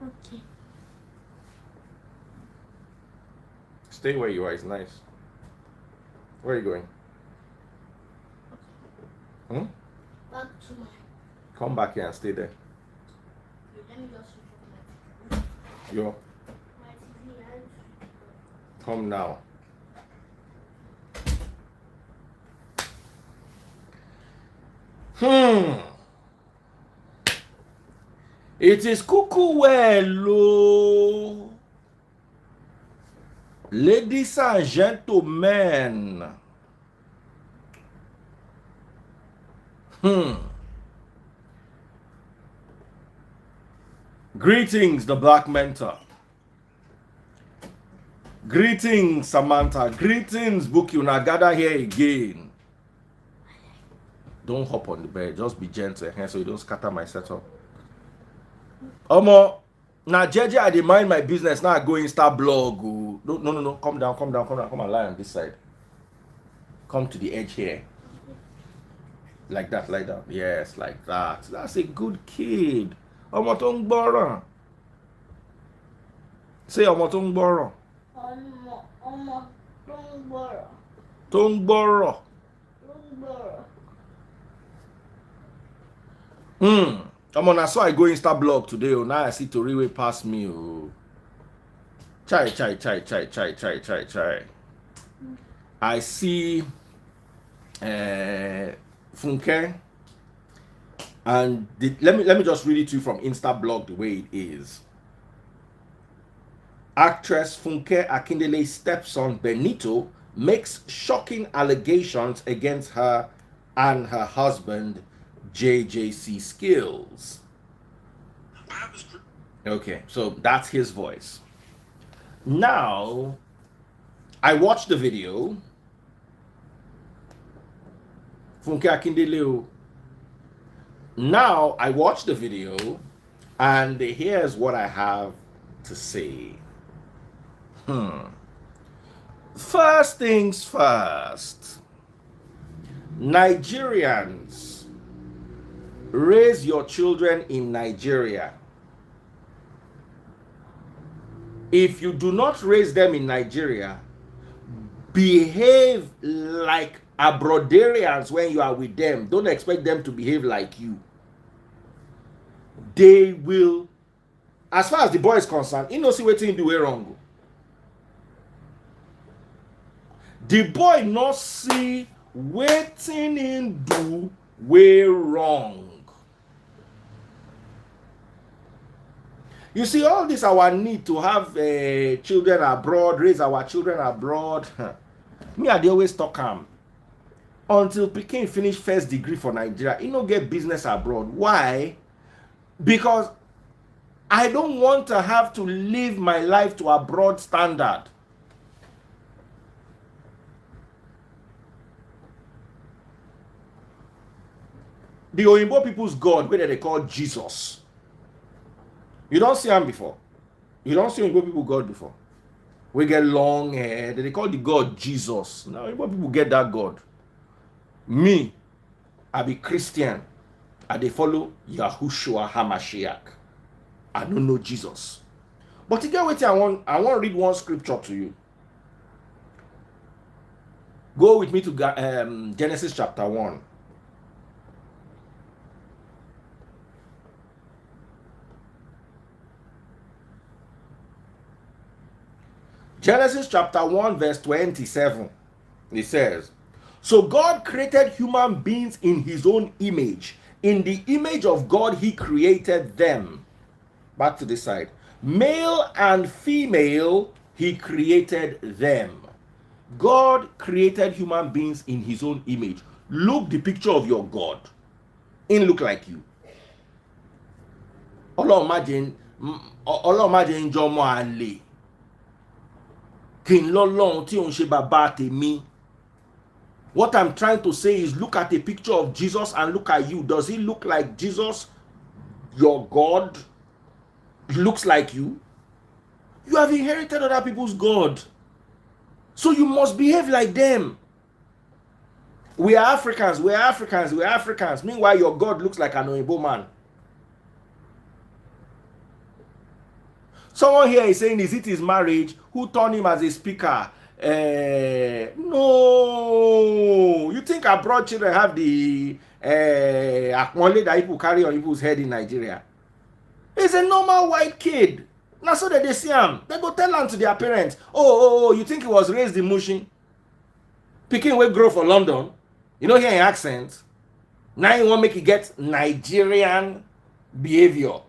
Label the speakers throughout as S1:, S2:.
S1: Okay.
S2: Stay where you are. It's nice. Where are you going? Hmm?
S1: Back to my.
S2: Come back here and stay there.
S1: Let me just switch off
S2: Yo,
S1: my TV. I have to switch it off.
S2: come now. It is cuckoo well, oh. Ladies and gentlemen. Greetings, the Black Mentor. Greetings, Samantha. Greetings, Buki. Una gather here again. Don't hop on the bed. Just be gentle here so you don't scatter my setup. Omo, now JJ, I dey mind my business. Now I go Insta blog. Oh. No. Come down. Come and lie on this side. Come to the edge here. Like that. Yes, like that. That's a good kid. Ọmọ tó ń gbọ́ràn. Say ọmọ tó ń gbọ́ràn.
S1: Ọmọ tó ń gbọ́rọ̀.
S2: Tó ń gbọ́rọ̀. Omo, na so I go Insta blog today. Oh, now I see Tori wey pass me. Oh. Chai. I see Funke. And let me just read it to you from Insta blog the way it is. Actress Funke Akindele's stepson Benito makes shocking allegations against her and her husband JJC Skills. Okay, so that's his voice. Now, I watched the video. Funke Akindele. Now, I watched the video, and here's what I have to say. First things first. Nigerians, raise your children in Nigeria. If you do not raise them in Nigeria, behave like abroadarians when you are with them. Don't expect them to behave like you. They will, as far as the boy is concerned, he knows what he do wrong. The boy not see wetin him do way wrong. You see, all this our need to have children abroad, raise our children abroad. Me, I dey always talk am. Until pikin finish first degree for Nigeria, he no get business abroad. Why? Because I don't want to have to live my life to abroad standard. The Oyinbo people's God, where they call Jesus. You don't see him before. You don't see Oyinbo people God before. We get long hair. They call the God Jesus. Now Oyinbo people get that God. Me, I be Christian. I dey follow Yahushua HaMashiach. I don't know Jesus. But to get what I want to read one scripture to you. Go with me to Genesis chapter 1. Genesis chapter 1 verse 27. It says, so God created human beings in his own image. In the image of God, he created them. Back to this side. Male and female, he created them. God created human beings in his own image. Look the picture of your God. It look like you. Allah imagine Jomo Ale. King Lolong ti on se baba tèmi. What I'm trying to say is look at a picture of Jesus and look at you. Does he look like Jesus, your God? He looks like you. You have inherited other people's God. So you must behave like them. We are Africans. Meanwhile, your God looks like an Oyinbo man. Someone here is saying, is it his marriage? Who turned him as a speaker? No. You think abroad children have the acknowledge that people carry on people's head in Nigeria? It's a normal white kid. Now so that they see him. They go tell them to their parents, oh, you think he was raised in Mushin? Pikin will grow for London. You know, hear an accent. Now you want to make it get Nigerian behavior.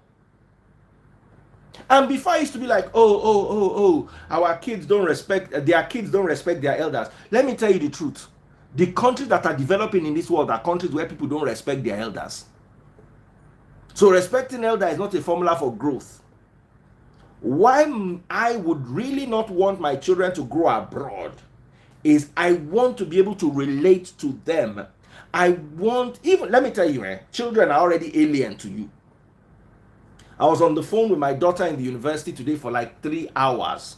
S2: And before I used to be like, our kids don't respect, their kids don't respect their elders. Let me tell you the truth. The countries that are developing in this world are countries where people don't respect their elders. So respecting elder is not a formula for growth. Why I would really not want my children to grow abroad is I want to be able to relate to them. I want, even, let me tell you, children are already alien to you. I was on the phone with my daughter in the university today for like 3 hours.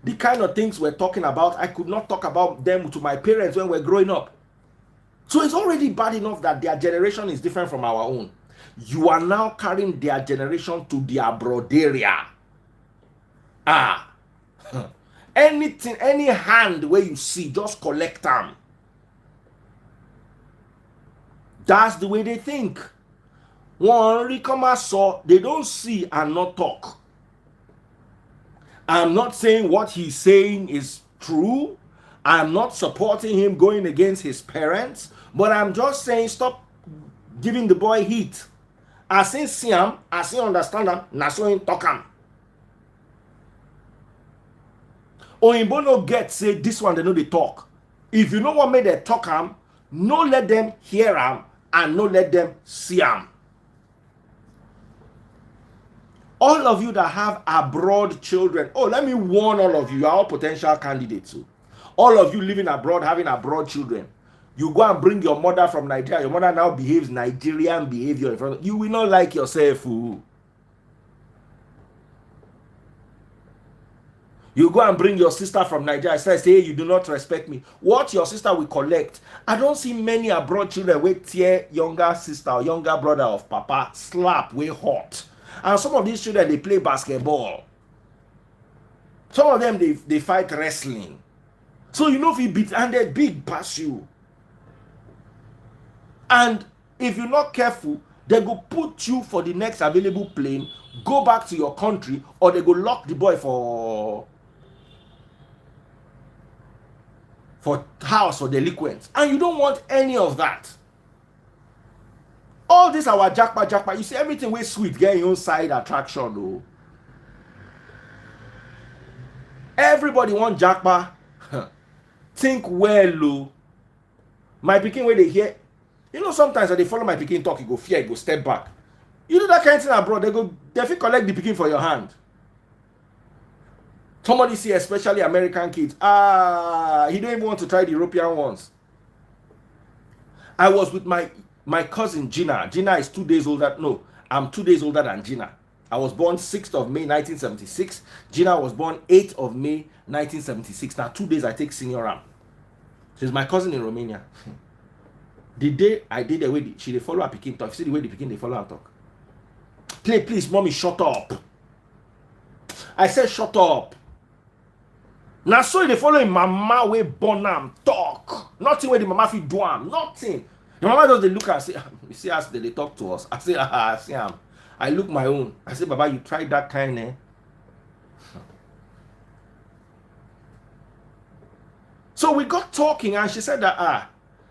S2: The kind of things we're talking about, I could not talk about them to my parents when we're growing up. So it's already bad enough that their generation is different from our own. You are now carrying their generation to their broad area. Anything, any hand where you see, just collect them. That's the way they think. One saw, they don't see and not talk. I'm not saying what he's saying is true. I'm not supporting him going against his parents, but I'm just saying stop giving the boy heat. As he see him, as he understand him, na so him talk him. Oyinbo no get say this one they know they talk. If you know what made they talk him, no let them hear him and no let them see him. All of you that have abroad children, let me warn all of you, you are all potential candidates. All of you living abroad, having abroad children, you go and bring your mother from Nigeria, your mother now behaves Nigerian behavior in front of you, will not like yourself. You go and bring your sister from Nigeria, say, you do not respect me. What your sister will collect. I don't see many abroad children with tear younger sister or younger brother of papa slap way hot. And some of these children, they play basketball. Some of them, they fight wrestling. So you know if he beat and they big pass you. And if you're not careful, they go put you for the next available plane, go back to your country, or they go lock the boy for house for delinquents. And you don't want any of that. All this our jackpot. You see everything way sweet, get your own side attraction though. Everybody want jackpot. Think well, though. My pikin where they hear, you know, sometimes when they follow my pikin talk, you go fear, you go step back. You do that kind of thing abroad, they fit collect the pikin for your hand. Somebody see, especially American kids, he don't even want to try the European ones. I was with my cousin Gina. Gina is 2 days older. No, I'm 2 days older than Gina. I was born 6th of May 1976. Gina was born 8th of May 1976. Now 2 days I take senior ram. She's my cousin in Romania. The day I did the way she follow her pikin talk. See the way the pikin they follow her talk. Please, mommy, shut up. I said shut up. Now so they follow him mama way born am talk. Nothing where the mama fit do am. Nothing. The mama does they look and say, you see as they talk to us. I say, I see am. I look my own. I say, Baba, you tried that kind, So we got talking and she said that,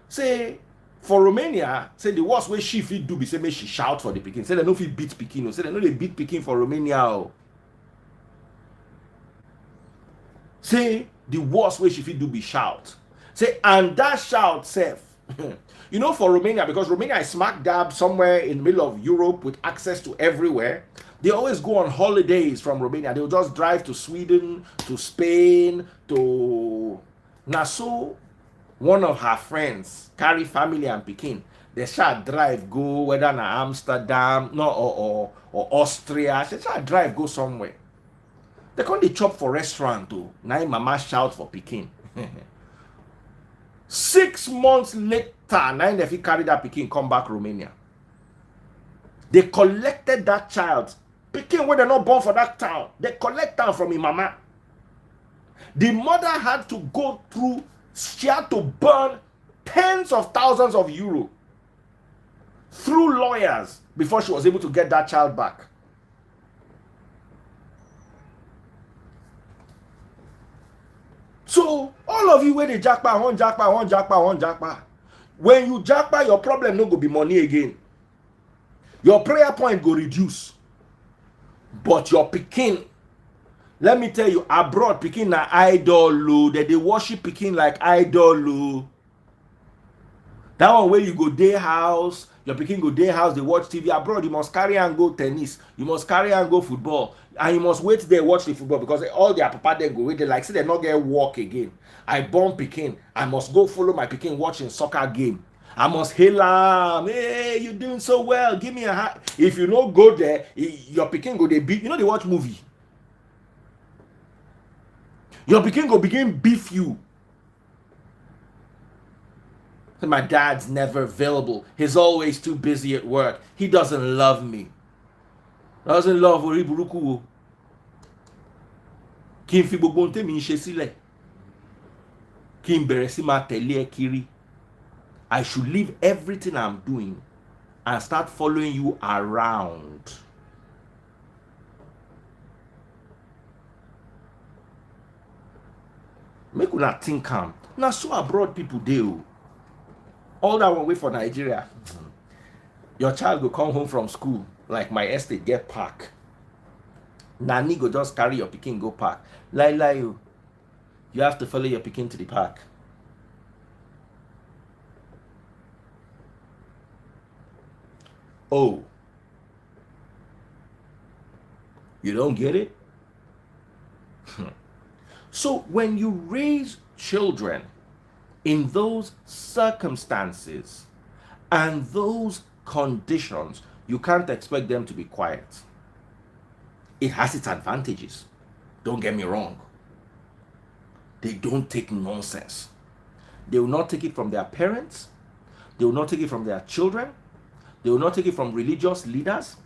S2: say, for Romania, say the worst way she fit do be say make she shout for the pikin. Say they no fit beat pikin. Say they no they beat pikin for Romania. Say the worst way she fit do be shout. Say and that shout self. You know, for Romania, because Romania is smack dab somewhere in the middle of Europe with access to everywhere, they always go on holidays from Romania. They'll just drive to Sweden, to Spain, to Nassau. One of her friends carry family and pikin. They shall drive go whether na Amsterdam, or Austria. They shall drive go somewhere. They can't dey chop for restaurant too. Now mama shout for pikin. 6 months later, now they carry that pikin come back Romania. They collected that child Pikin when they're not born for that town, they collect town from him mama. The mother had to go through, she had to burn tens of thousands of euro through lawyers before she was able to get that child back. So all of you where they jackpot, one jackpot. When you jackpot, your problem no go be money again. Your prayer point go reduce. But your pikin, let me tell you, abroad pikin na idol, that they worship pikin like idol. That one where you go day house, your pikin go day house, they watch TV. Abroad, you must carry and go tennis, you must carry and go football, and you must wait there watch the football because all their papa then go wait. They like say they not get work again. I born pikin, I must go follow my pikin watching soccer game. I must hail am. Hey, you doing so well. Give me a hat. If you no go there, your pikin go they beat. You know they watch movie. Your pikin go begin beef you. My dad's never available. He's always too busy at work. He doesn't love me. Doesn't love ori buruku. Kí n fi gbogbo nte mi ṣe sílẹ̀. Kí n bẹ̀rẹ̀ sí máa tẹ̀lé ẹ kiri. I should leave everything I'm doing and start following you around. Make una think am. Na so abroad people do. All that one way for Nigeria. Your child go come home from school, like my estate get park. Nani go just carry your pikin go park. Lie you. You have to follow your pikin to the park. Oh. You don't get it? So when you raise children in those circumstances and those conditions, you can't expect them to be quiet. It has its advantages. Don't get me wrong. They don't take nonsense. They will not take it from their parents. They will not take it from their children. They will not take it from religious leaders.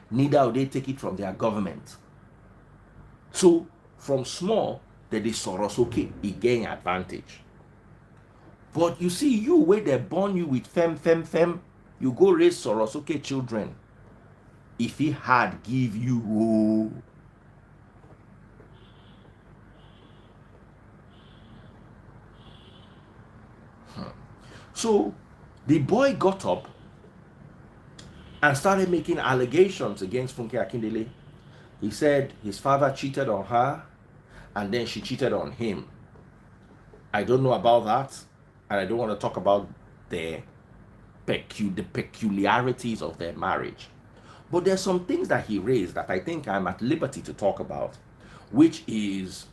S2: Neither will they take it from their government. So from small, they soros okay, it gain advantage. But you see, you where they born you with fem, you go raise Sorosuke children. If he had give you, So the boy got up and started making allegations against Funke Akindele. He said his father cheated on her and then she cheated on him. I don't know about that, and I don't want to talk about the peculiarities of their marriage. But there's some things that he raised that I think I'm at liberty to talk about, which is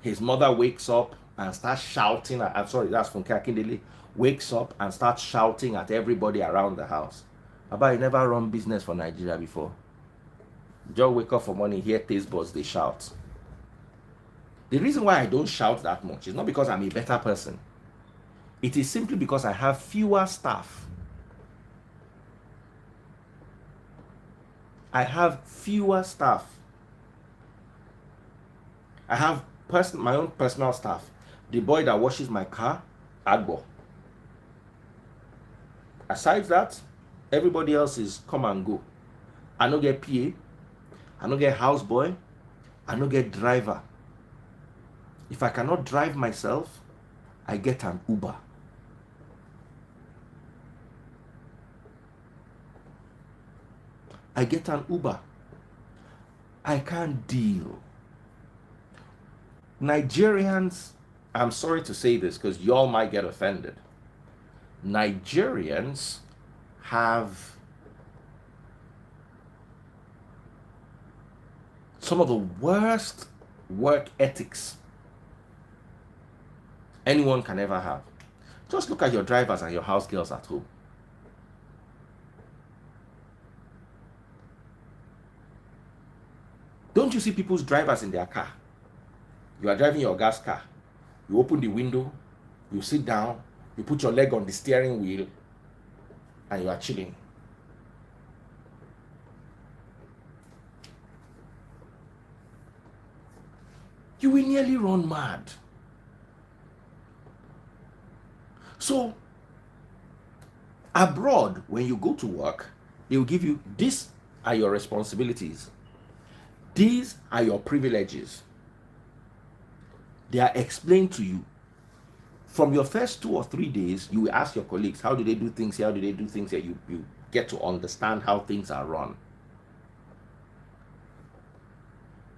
S2: his mother wakes up and starts shouting at, I'm sorry, that's Funke Akindele, wakes up and starts shouting at everybody around the house. About you never run business for Nigeria before. Just wake up for morning, hear taste buds, they shout. The reason why I don't shout that much is not because I'm a better person. It is simply because I have fewer staff. I have fewer staff. I have my own personal staff. The boy that washes my car, Agbo. Aside that, everybody else is come and go. I no get PA. I no get houseboy. I no get driver. If I cannot drive myself, I get an Uber. I get an Uber. I can't deal. Nigerians, I'm sorry to say this because y'all might get offended. Nigerians have some of the worst work ethics anyone can ever have. Just look at your drivers and your house girls at home. Don't you see people's drivers in their car? You are driving your gas car. You open the window, you sit down, you put your leg on the steering wheel, and you are chilling. You will nearly run mad. So, abroad, when you go to work, they will give you, these are your responsibilities. These are your privileges. They are explained to you. From your first 2 or 3 days, you will ask your colleagues, how do they do things here? How do they do things here? You get to understand how things are run.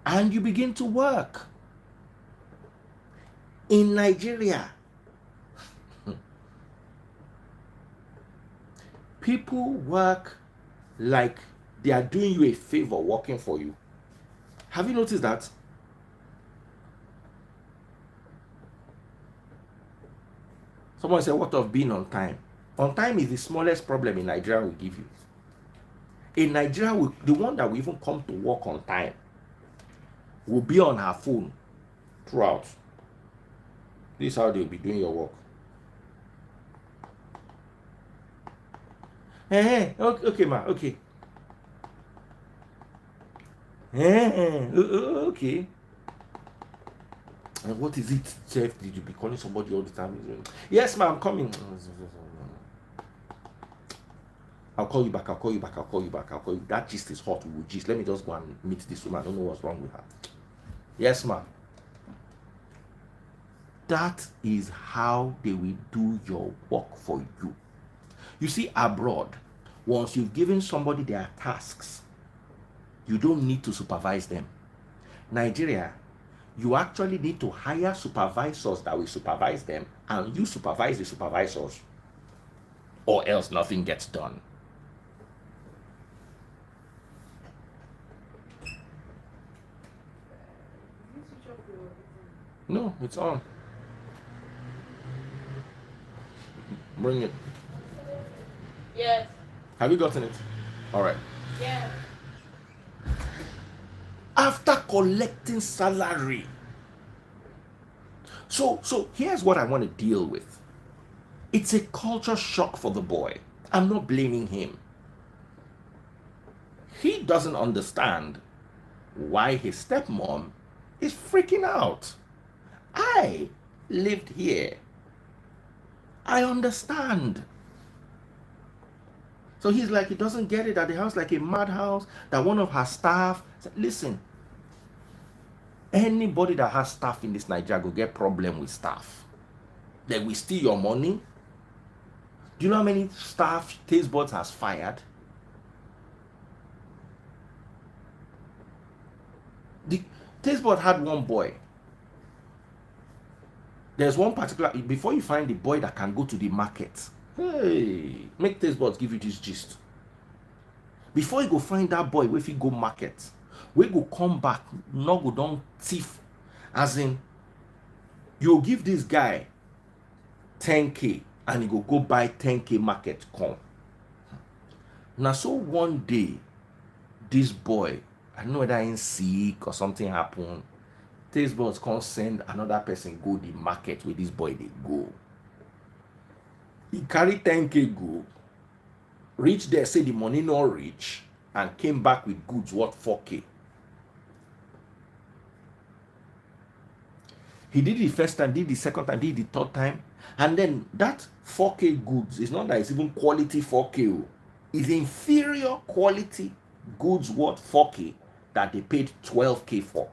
S2: And you begin to work. In Nigeria, people work like they are doing you a favor working for you. Have you noticed that? Someone said, what of being on time? On time is the smallest problem in Nigeria will give you. In Nigeria, the one that will even come to work on time will be on her phone throughout. This is how they'll be doing your work. Hey, okay, ma, okay. Okay. And what is it, Chef? Did you be calling somebody all the time? Yes, ma, I'm coming. I'll call you back. I'll call you back. I'll call you back. I'll call you. That gist is hot. We will gist. Let me just go and meet this woman. I don't know what's wrong with her. Yes, ma. That is how they will do your work for you. You see, abroad, once you've given somebody their tasks, you don't need to supervise them. Nigeria, you actually need to hire supervisors that will supervise them, and you supervise the supervisors, or else nothing gets done. No, it's on. Bring it.
S1: Yes.
S2: Have you gotten it? All right.
S1: Yeah.
S2: After collecting salary. So here's what I want to deal with. It's a culture shock for the boy. I'm not blaming him. He doesn't understand why his stepmom is freaking out. I lived here. I understand. So he's like, he doesn't get it, at the house like a madhouse, that one of her staff said, listen, anybody that has staff in this Nigeria will get problem with staff. They will steal your money. Do you know how many staff Taste Buds has fired? The Taste Bud had one boy. There's one particular, before you find the boy that can go to the market, hey, make Taste Buds give you this gist. Before you go find that boy, if you go market, we go come back, no go down thief. As in, you'll give this guy 10K and he go buy 10K market come. Now, so one day, this boy, I don't know whether he's sick or something happened, Taste Buds can't send another person go the market where this boy they go. He carry 10K go, reach there, say the money not reach, and came back with goods worth 4K. He did the first time, did the second time, did the third time, and then that 4K goods is not that it's even quality 4K. It's inferior quality goods worth 4K that they paid 12K for.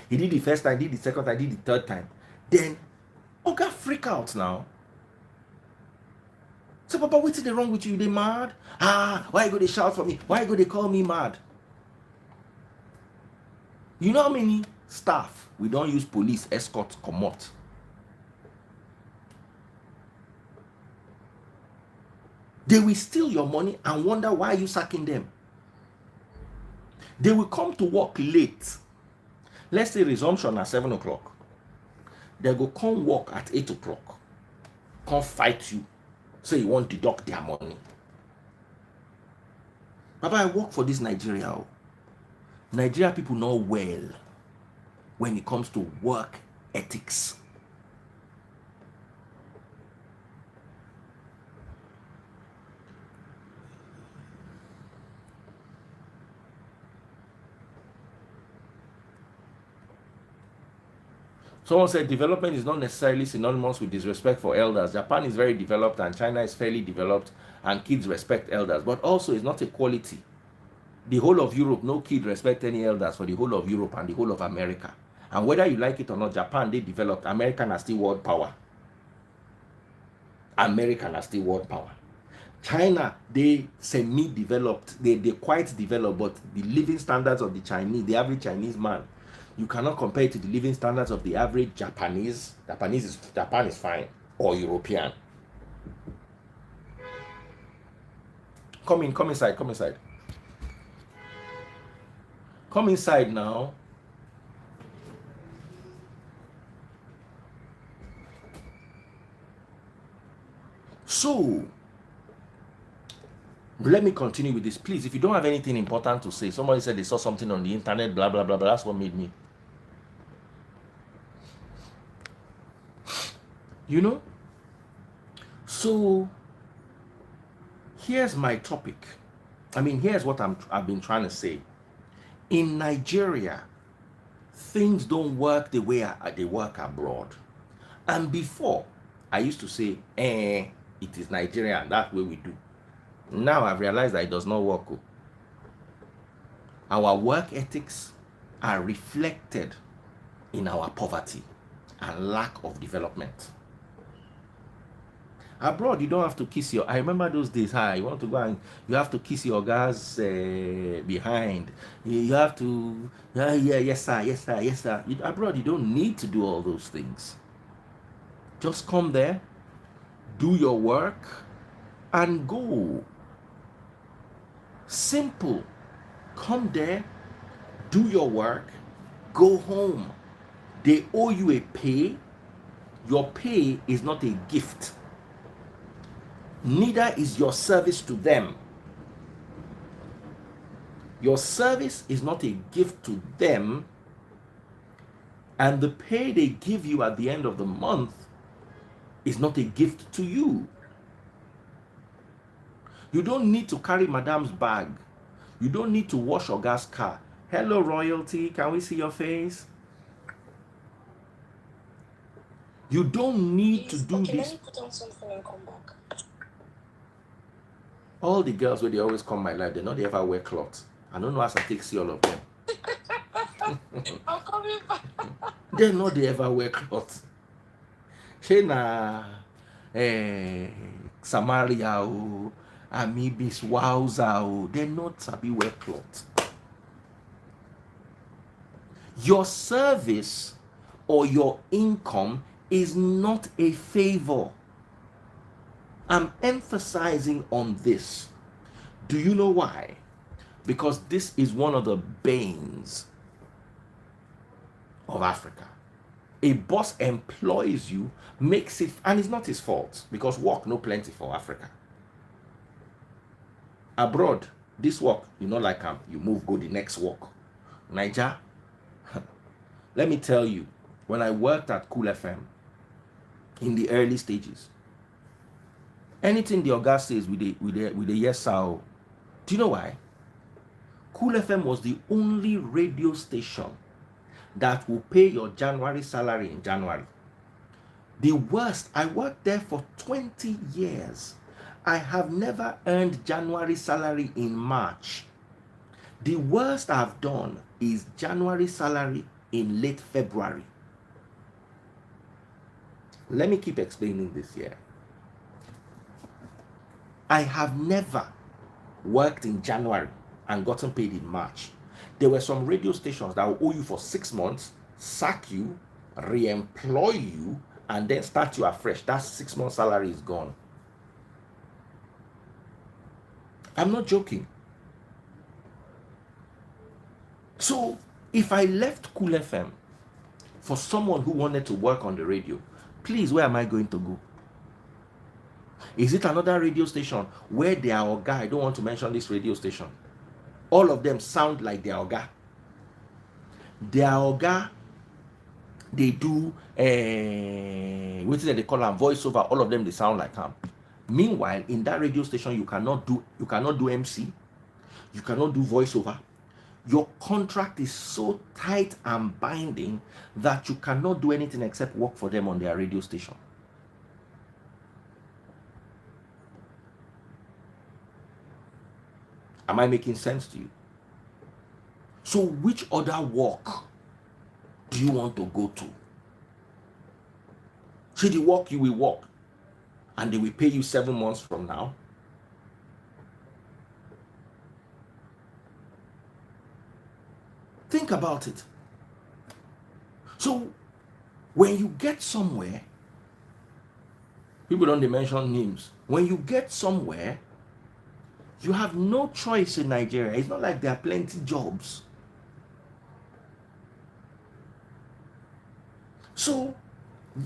S2: He did the first time, did the second time, did the third time. Then, Oga freak out now. So, Papa, what's wrong with you? They mad? Why go they shout for me? Why go they call me mad? You know how many staff we don't use police escort come out? They will steal your money and wonder why you sacking them. They will come to work late. Let's say resumption at 7 o'clock. They go come work at 8 o'clock. Come fight you. Say you want to deduct their money. Baba, I work for this Nigeria. Nigeria people know well when it comes to work ethics. Someone said development is not necessarily synonymous with disrespect for elders. Japan is very developed and China is fairly developed and kids respect elders, but also it's not a quality. The whole of Europe, no kid respect any elders for the whole of Europe and the whole of America. And whether you like it or not, Japan, they developed. American are still world power. American are still world power. China, they semi-developed. They quite developed, but the living standards of the Chinese, the average Chinese man, you cannot compare it to the living standards of the average Japanese. Japan is fine, or European. Come inside. Come inside now. So, let me continue with this. Please, if you don't have anything important to say, somebody said they saw something on the internet, blah, blah, blah, blah. That's what made me. You know? So, here's my topic. Here's what I've been trying to say. In Nigeria, things don't work the way they work abroad. And before, I used to say, it is Nigeria, and that's the way we do. Now I've realized that it does not work. Our work ethics are reflected in our poverty and lack of development. Abroad, you don't have to kiss your... I remember those days, you want to go and you have to kiss your guys behind. You have to... yes sir. Abroad, you don't need to do all those things. Just come there, do your work, and go. Simple. Come there, do your work, go home. They owe you a pay. Your pay is not a gift. Neither is your service to them. Your service is not a gift to them, and the pay they give you at the end of the month is not a gift to you. You don't need to carry madam's bag. You don't need to wash your gas car. Hello, royalty. Can we see your face? You don't need to do this.
S3: Let me put on something and come back.
S2: All the girls where they always come my life, they know they ever wear clothes. I don't know how to see all of them.
S3: I'm coming back.
S2: They know they ever wear clothes. Shena Samaria Amibis Wowza, they're not sabi wear clothes. Your service or your income is not a favor. I'm emphasizing on this. Do you know why? Because this is one of the banes of Africa. A boss employs you, makes it, and it's not his fault, because work no plenty for Africa. Abroad, this work, you know, like you move, go the next work. Niger, let me tell you, when I worked at Cool FM in the early stages, anything the Oga says with the yes sir. Do you know why? Cool FM was the only radio station that will pay your January salary in January. The worst, I worked there for 20 years. I have never earned January salary in March. The worst I've done is January salary in late February. Let me keep explaining this here. I have never worked in January and gotten paid in March. There were some radio stations that will owe you for 6 months, sack you, re-employ you, and then start you afresh. That 6 month salary is gone. I'm not joking. So if I left Cool FM for someone who wanted to work on the radio, please, where am I going to go? Is it another radio station where they are Oga? I don't want to mention this radio station. All of them sound like they are Oga. They are Oga. They do what is it they call them? Voiceover. All of them, they sound like him. Meanwhile, in that radio station, you cannot do MC. You cannot do voiceover. Your contract is so tight and binding that you cannot do anything except work for them on their radio station. Am I making sense to you? So which other work do you want to go to? See, the work you will work and they will pay you 7 months from now. Think about it. So when you get somewhere, people don't mention names. When you get somewhere, you have no choice in Nigeria. It's not like there are plenty jobs. So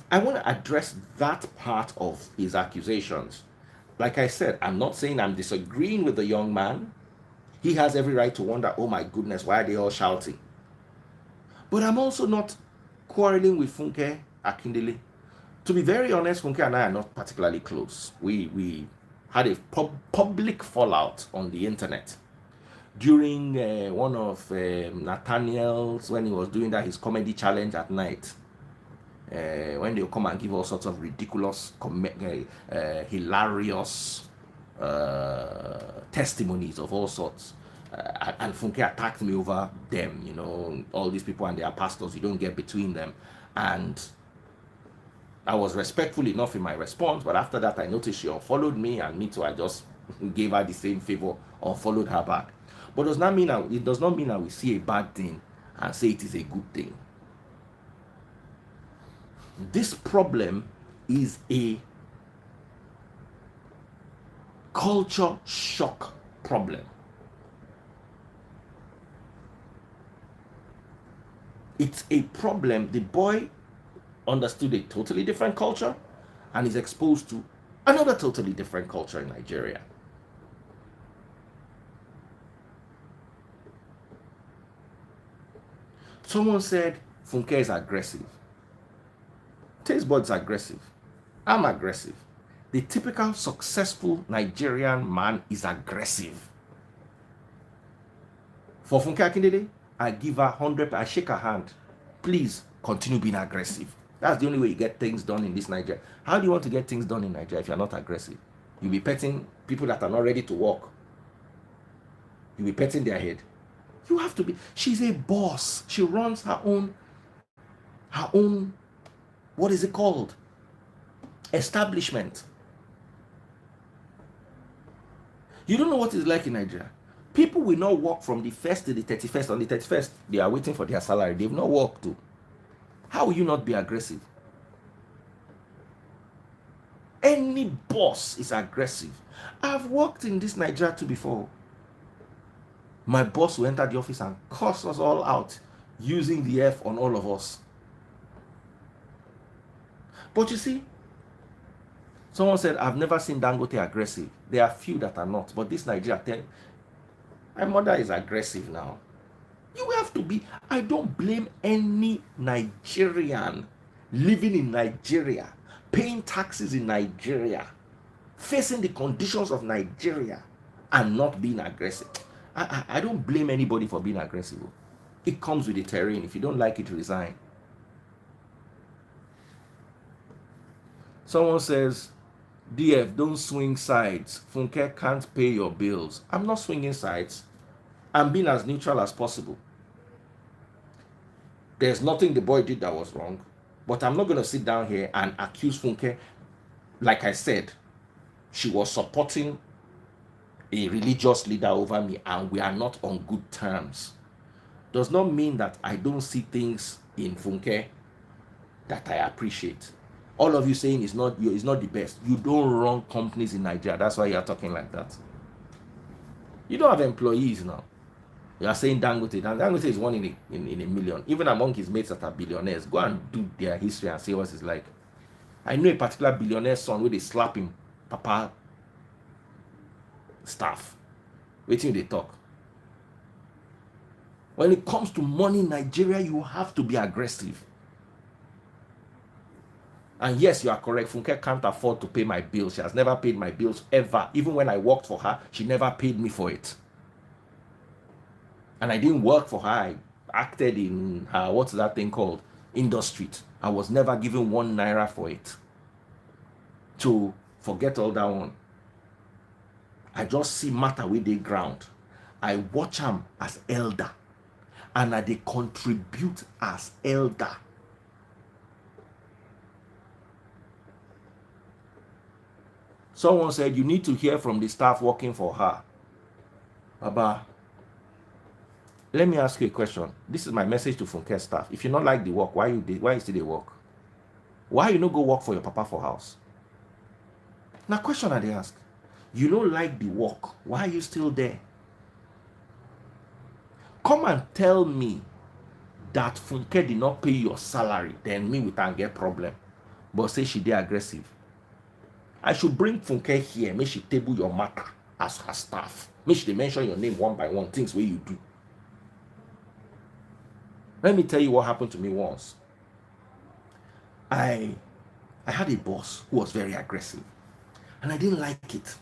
S2: I want to address that part of his accusations. Like I said, I'm not saying I'm disagreeing with the young man. He has every right to wonder, oh my goodness, why are they all shouting? But I'm also not quarreling with Funke Akindele. To be very honest, Funke and I are not particularly close. We had a public fallout on the internet during one of Nathaniel's, when he was doing his comedy challenge at night. When they'll come and give all sorts of ridiculous, hilarious testimonies of all sorts. And Funke attacked me over them, you know, all these people and their pastors, you don't get between them. And I was respectful enough in my response, but after that I noticed she unfollowed me, and me too, I just gave her the same favor, unfollowed her back. But it does not mean that we see a bad thing and say it is a good thing. This problem is a culture shock problem. It's a problem. The boy understood a totally different culture and is exposed to another totally different culture in Nigeria. Someone said Funke is aggressive. Taste buds aggressive. I'm aggressive. The typical successful Nigerian man is aggressive. For Funke Akindele, I give her 100, I shake her hand. Please continue being aggressive. That's the only way you get things done in this Nigeria. How do you want to get things done in Nigeria if you're not aggressive? You'll be petting people that are not ready to walk. You'll be petting their head. You have to be. She's a boss. She runs her own, what is it called? Establishment. You don't know what it's like in Nigeria. People will not work from the 1st to the 31st. On the 31st, they are waiting for their salary. They've not worked too. How will you not be aggressive? Any boss is aggressive. I've worked in this Nigeria too before. My boss will enter the office and cuss us all out using the F on all of us. But you see, someone said, I've never seen Dangote aggressive. There are few that are not, but this Nigeria, my mother is aggressive now. You have to be. I don't blame any Nigerian living in Nigeria, paying taxes in Nigeria, facing the conditions of Nigeria and not being aggressive. I don't blame anybody for being aggressive. It comes with the terrain. If you don't like it, resign. Someone says, DF, don't swing sides. Funke can't pay your bills. I'm not swinging sides. I'm being as neutral as possible. There's nothing the boy did that was wrong. But I'm not going to sit down here and accuse Funke. Like I said, she was supporting a religious leader over me and we are not on good terms. Does not mean that I don't see things in Funke that I appreciate. All of you saying it's not the best. You don't run companies in Nigeria. That's why you're talking like that. You don't have employees now. You are saying Dangote. Dangote is one in a million. Even among his mates that are billionaires, go and do their history and see what it's like. I know a particular billionaire son where they slap him, papa staff. Wait till they talk. When it comes to money in Nigeria, you have to be aggressive. And yes, you are correct. Funke can't afford to pay my bills. She has never paid my bills ever. Even when I worked for her, she never paid me for it. And I didn't work for her. I acted in her, what's that thing called? Industry. I was never given 1 naira for it. To forget all that one. I just see matter with the ground. I watch them as elder. And I they contribute as elder. Someone said you need to hear from the staff working for her. Baba, let me ask you a question. This is my message to Funke staff. If you not like the work, why you still they work? Why you not go work for your papa for house? Now question I they ask. You don't like the work. Why are you still there? Come and tell me that Funke did not pay your salary. Then me we can get problem. But say she did aggressive. I should bring Funke here. Make she table your matter as her staff. Make she mention your name one by one. Things where you do. Let me tell you what happened to me once. I had a boss who was very aggressive. And I didn't like it.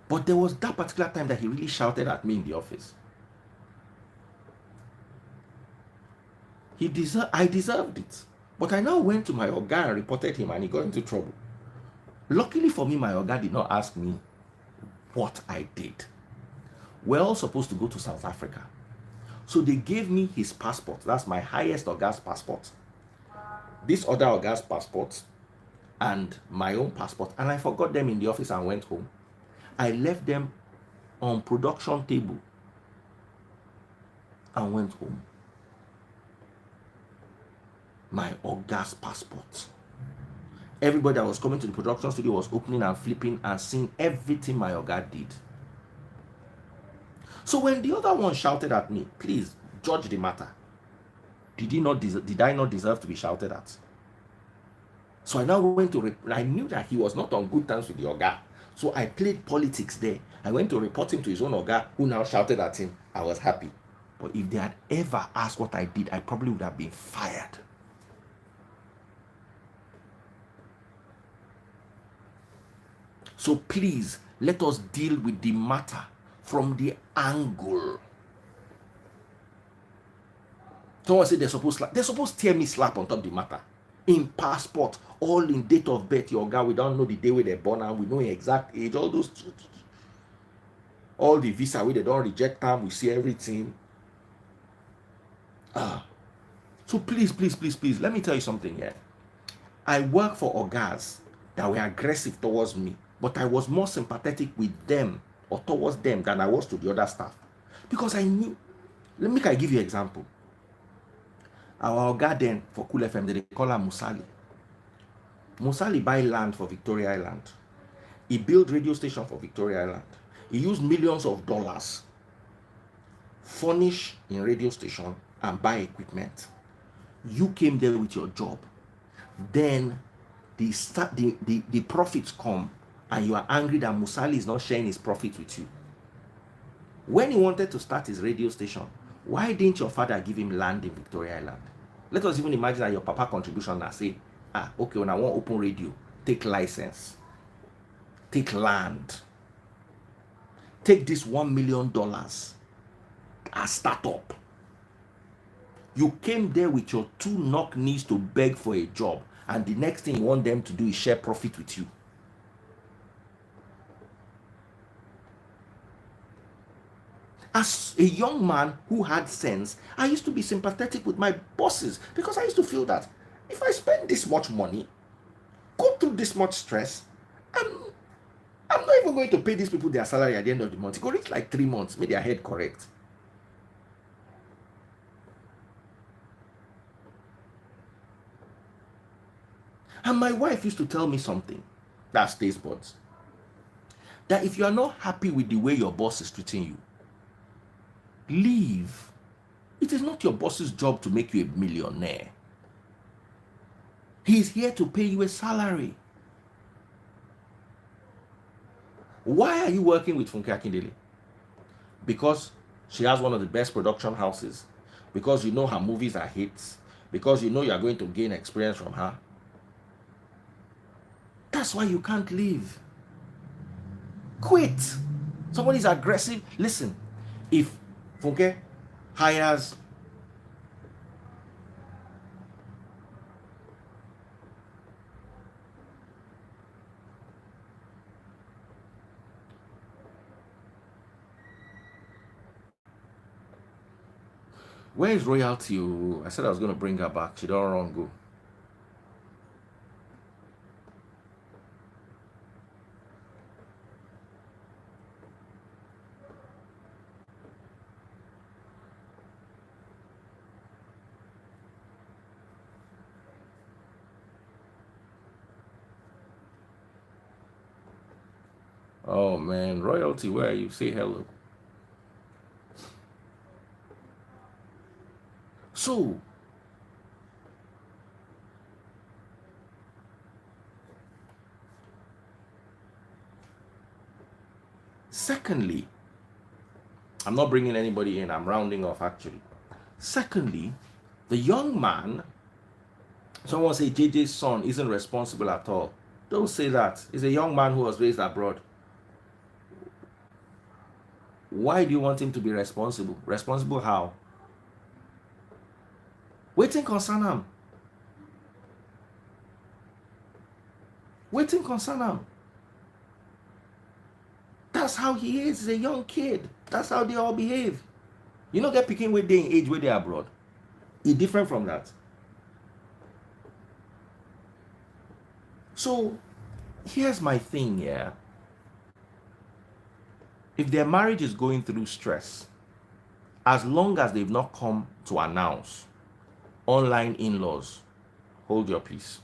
S2: But there was that particular time that he really shouted at me in the office. I deserved it. But I now went to my Oga and reported him and he got into trouble. Luckily for me, my Oga did not ask me what I did. We're all supposed to go to South Africa. So they gave me his passport. That's my highest Oga's passport. This other Oga's passport and my own passport. And I forgot them in the office and went home. I left them on production table and went home. My Oga's passport. Everybody that was coming to the production studio was opening and flipping and seeing everything my Oga did. So when the other one shouted at me, please judge the matter. Did I not deserve to be shouted at? So I now went to, I knew that he was not on good terms with the Oga. So I played politics there. I went to report him to his own Oga, who now shouted at him. I was happy. But if they had ever asked what I did, I probably would have been fired. So please, let us deal with the matter from the angle. Someone said they're supposed to tear me slap on top of the matter. In passport, all in date of birth, your guy, we don't know the day where they're born and we know your exact age, all those, all the visa where they don't reject them, we see everything. So please, let me tell you something here. I work for Ogas that were aggressive towards me, but I was more sympathetic with them or towards them than I was to the other staff. Because I knew, I give you an example. Our Oga then for Cool FM, they call her Musali. Musali buy land for Victoria Island. He built radio station for Victoria Island. He used millions of dollars, furnish in radio station and buy equipment. You came there with your job. Then the profits come and you are angry that Musali is not sharing his profits with you. When he wanted to start his radio station, why didn't your father give him land in Victoria Island? Let us even imagine that your papa contribution and say, okay, when I want open radio, take license, take land, take this $1 million as startup. You came there with your 2 knock knees to beg for a job, and the next thing you want them to do is share profit with you. As a young man who had sense, I used to be sympathetic with my bosses because I used to feel that if I spend this much money, go through this much stress, I'm not even going to pay these people their salary at the end of the month. It could reach like 3 months, make their head correct. And my wife used to tell me something that stays buds. That if you are not happy with the way your boss is treating you, leave. It is not your boss's job to make you a millionaire. He is here to pay you a salary. Why are you working with Funke Akindele? Because she has one of the best production houses. Because you know her movies are hits. Because you know you are going to gain experience from her. That's why you can't leave. Quit. Somebody is aggressive. Listen, if Funke hires where is royalty? Oh, I said I was going to bring her back. She don't run go. Oh man, royalty, where are you? Say hello. So, secondly, I'm not bringing anybody in, I'm rounding off actually. Secondly, the young man, someone say JJ's son isn't responsible at all. Don't say that. He's a young man who was raised abroad. Why do you want him to be responsible? Responsible how? Waiting concern him. Waiting concern him. That's how he is. He's a young kid. That's how they all behave. You know, get picking with they in age where they are abroad. It's different from that. So here's my thing, yeah. If their marriage is going through stress, as long as they've not come to announce online in-laws, hold your peace.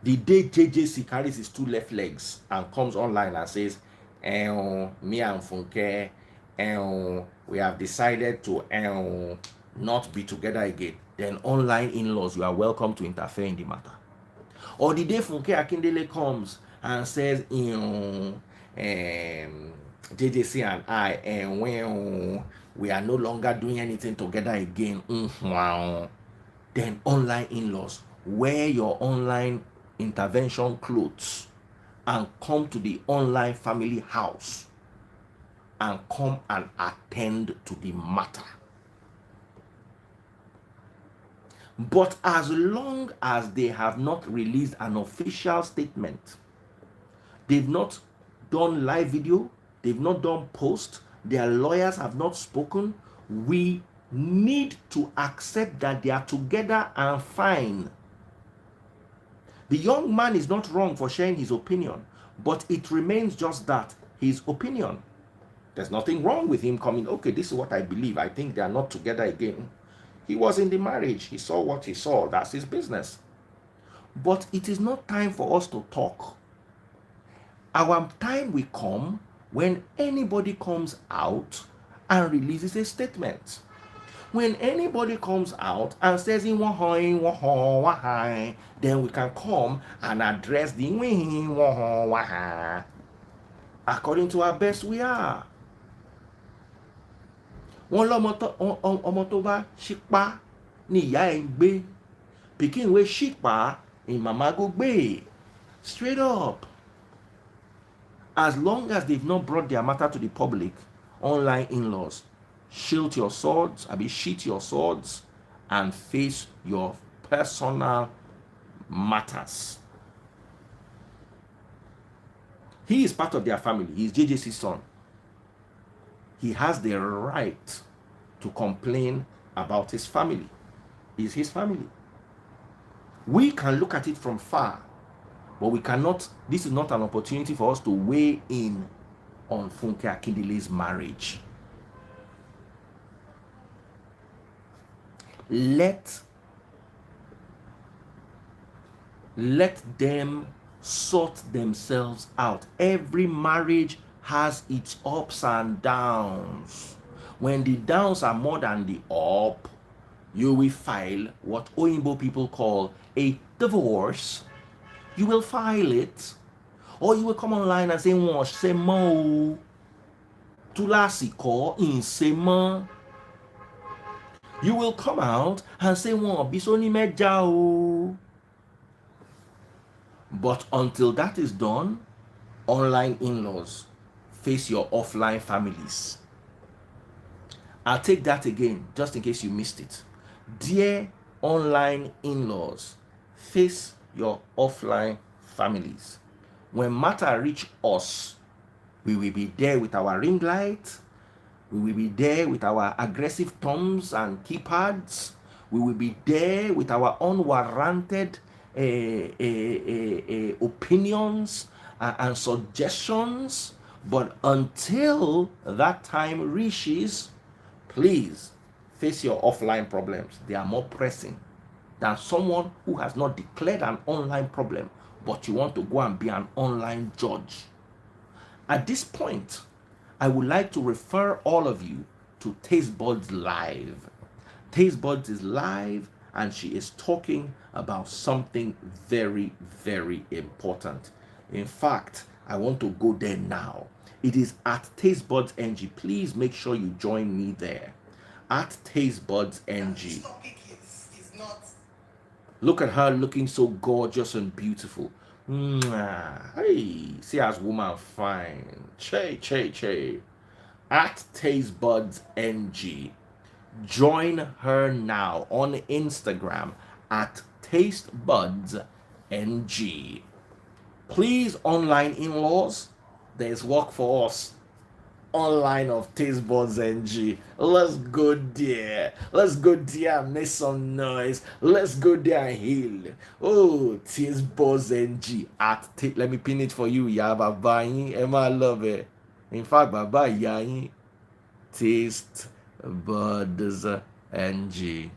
S2: The day JJC carries his two left legs and comes online and says, me and Funke, we have decided to not be together again, then online in-laws, you are welcome to interfere in the matter. Or the day Funke Akindele comes and says, JJC and I, and when we are no longer doing anything together again, then online in-laws, wear your online intervention clothes and come to the online family house and come and attend to the matter. But as long as they have not released an official statement, they've not done live video, they've not done post, their lawyers have not spoken, we need to accept that they are together and fine. The young man is not wrong for sharing his opinion, but it remains just that, his opinion. There's nothing wrong with him coming, okay, this is what I believe, I think they are not together again. He was in the marriage, he saw what he saw, that's his business. But it is not time for us to talk. Our time will come when anybody comes out and releases a statement. When anybody comes out and says, then we can come and address the according to our best we are. Wọ́n ọmọ tó bá ṣípá ní ìyá ẹ̀ ń gbé. Pikin wey ṣípá in mama go gbé. Straight up. As long as they've not brought their matter to the public, online in-laws, sheath your swords and face your personal matters. He is part of their family. He is JJC's son. He has the right to complain about his family. It's his family. We can look at it from far, but we cannot, this is not an opportunity for us to weigh in on Funke Akindele's marriage. Let them sort themselves out. Every marriage has its ups and downs. When the downs are more than the up, you will file what Oyinbo people call a divorce. You will file it, or you will come online and say, "Wash se mo, tulasiko in se mo." You will come out and say, "Won bisoni meja o." But until that is done, online in-laws, face your offline families. I'll take that again, just in case you missed it. Dear online in-laws, face your offline families. When matter reach us, we will be there with our ring light. We will be there with our aggressive thumbs and keypads. We will be there with our unwarranted opinions and suggestions. But until that time reaches, please face your offline problems. They are more pressing than someone who has not declared an online problem, but you want to go and be an online judge. At this point, I would like to refer all of you to Taste Buds Live. Taste Buds is live and she is talking about something very, very important. In fact, I want to go there now. It is at Taste Buds NG. Please make sure you join me there. At Taste Buds NG. Look at her looking so gorgeous and beautiful. Hey, see as woman fine. Che. At Taste Buds NG. Join her now on Instagram at Taste Buds NG. Please, online in-laws, there's work for us. Online of Taste Buds NG. Let's go there. Let's go there and make some noise. Let's go there and heal. Oh, Taste Buds NG at let me pin it for you. Yeah, baba. Emma love it. In fact, baba, yeah. Taste Buds NG.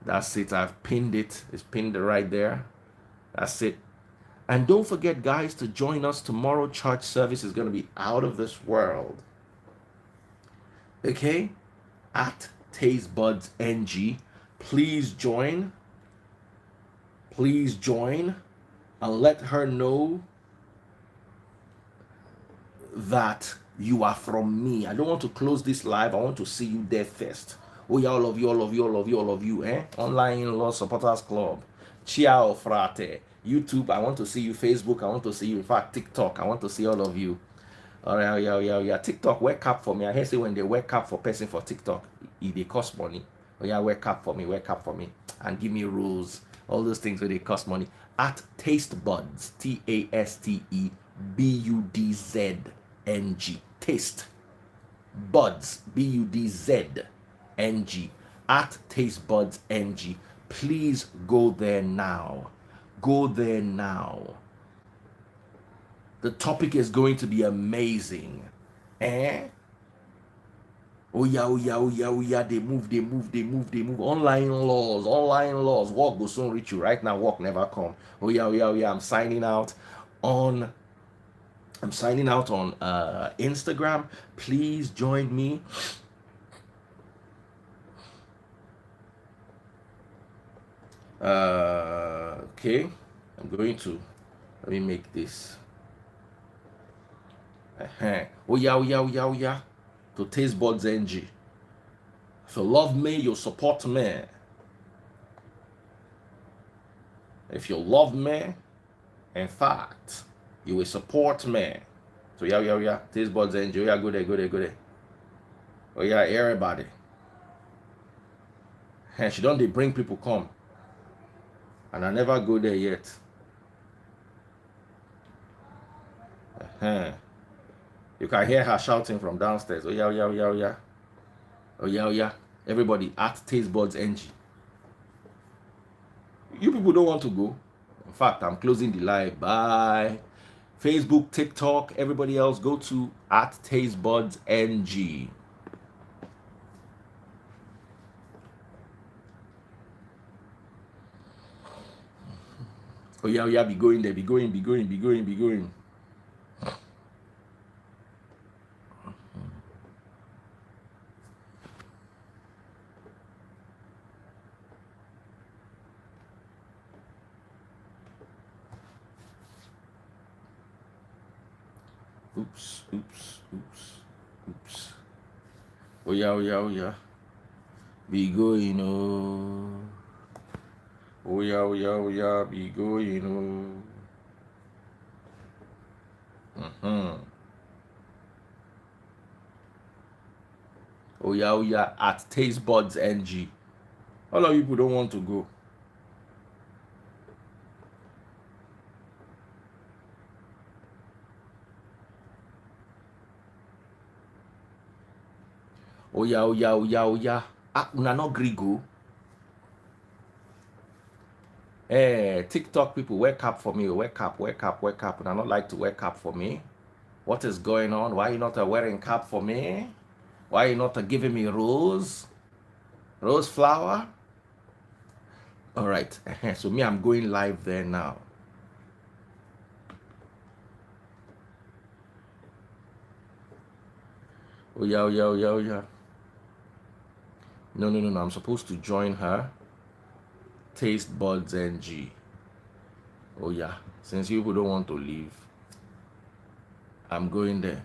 S2: That's it. I've pinned it. It's pinned right there. That's it. And don't forget, guys, to join us tomorrow. Church service is going to be out of this world. Okay? At Taste Buds NG. Please join. Please join. And let her know that you are from me. I don't want to close this live. I want to see you there first. Oh yeah, all of you, Online in-law supporters club. Ciao, frate. YouTube, I want to see you. Facebook, I want to see you. In fact, TikTok, I want to see all of you. All right, yeah. TikTok, wear cap for me. I hear say when they wear cap for person for TikTok, they cost money. Oh yeah, wear cap for me, and give me rules. All those things where they cost money. At Taste Buds, TasteBudzNG. Taste Buds, BUDZNG. At Taste Buds NG. Please go there now. Go there now. The topic is going to be amazing. Oh yeah. They move. Online laws. Work will soon reach you. Right now, work never come. Oh yeah. I'm signing out on Instagram. Please join me. Okay. I'm going to let me make this. Oh yeah. To Taste Buds NG. If you love me, you support me. If you love me, in fact, you will support me. So yeah. Taste Buds NG. Oh yeah, go there. Oh yeah, everybody. And she don't they bring people come. And I never go there yet. You can hear her shouting from downstairs. Oh yeah. Oh yeah. Everybody at Taste Buds NG. You people don't want to go. In fact, I'm closing the live. Bye. Facebook, TikTok, everybody else, go to at Taste Buds NG. Oh yeah, be going there, be going. Oops. Oh yeah. Be going, Oh yeah, be going, Oh yeah, at Taste Buds NG. All of you people don't want to go. Oh yeah. Ah, una not grigo. Hey, TikTok people, wake up for me. Wake up. Una not like to wake up for me. What is going on? Why you not wearing cap for me? Why you not giving me rose flower? All right. So me, I'm going live there now. Oh yeah. No. I'm supposed to join her. Taste Buds NG. Oh yeah. Since you people don't want to leave, I'm going there.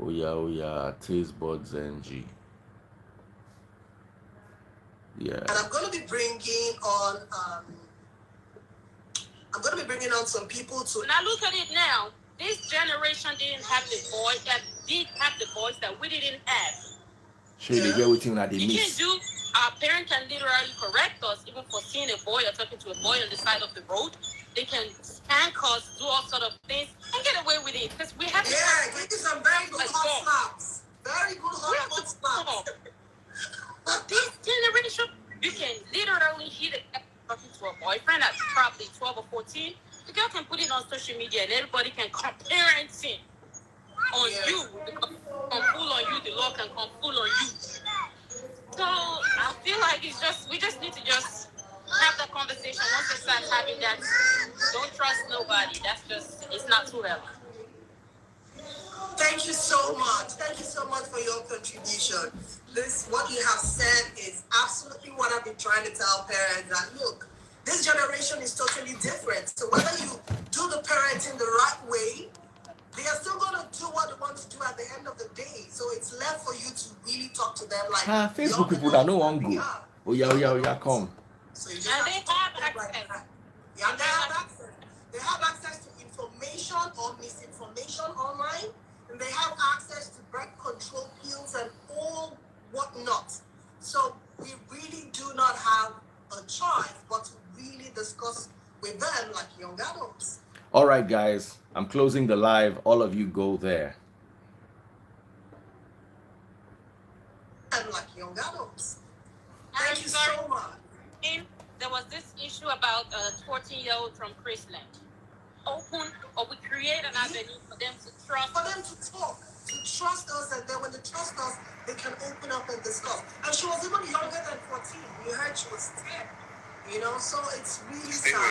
S2: Oh yeah. Taste Buds NG. Yeah.
S4: And I'm going to be bringing on some people to.
S3: Now look at it now. This generation didn't have the voice that we didn't have.
S2: Shey dey get wetin una dey
S3: You
S2: miss.
S3: can't do. Our parents can literally correct us even for seeing a boy or talking to a boy on the side of the road. They can spank us, do all sort of things, and get away with it because we have.
S4: Yeah, give you some very good hot slaps. Very good hot slaps.
S3: But this generation, you can literally hit it talking to a boyfriend at probably 12 or 14. The girl can put it on social media and everybody can come parenting on you. Come full on you, the law can come full on you. So I feel like we just need to just have that conversation. Once we start having that, don't trust nobody. It's not too healthy.
S4: Thank you so much. Thank you so much for your contribution. What you have said is absolutely what I've been trying to tell parents. That look, this generation is totally different. So whether you do the parenting the right way, they are still going to do what they want to do at the end of the day. So it's left for you to really talk to them like
S2: Facebook people that no one go. Oh yeah, come.
S4: So you just
S3: And
S4: have
S3: they
S4: to talk
S3: have
S4: to them like
S3: access.
S4: that. Yeah, they have access. They have access to information or misinformation online, and they have access to birth control pills and all whatnot. So we really do not have a choice but to really discuss with them like young adults.
S2: All right, guys, I'm closing the live. All of you go there.
S4: And like young adults. Thank you so much.
S3: There was this issue about a 14-year-old from Chrisland. Open, or we create an avenue for them to trust.
S4: For them to talk, to trust us, and then when they trust us, they can open up and discuss. And she was even younger than 14. We heard she was 10. So it's really sad.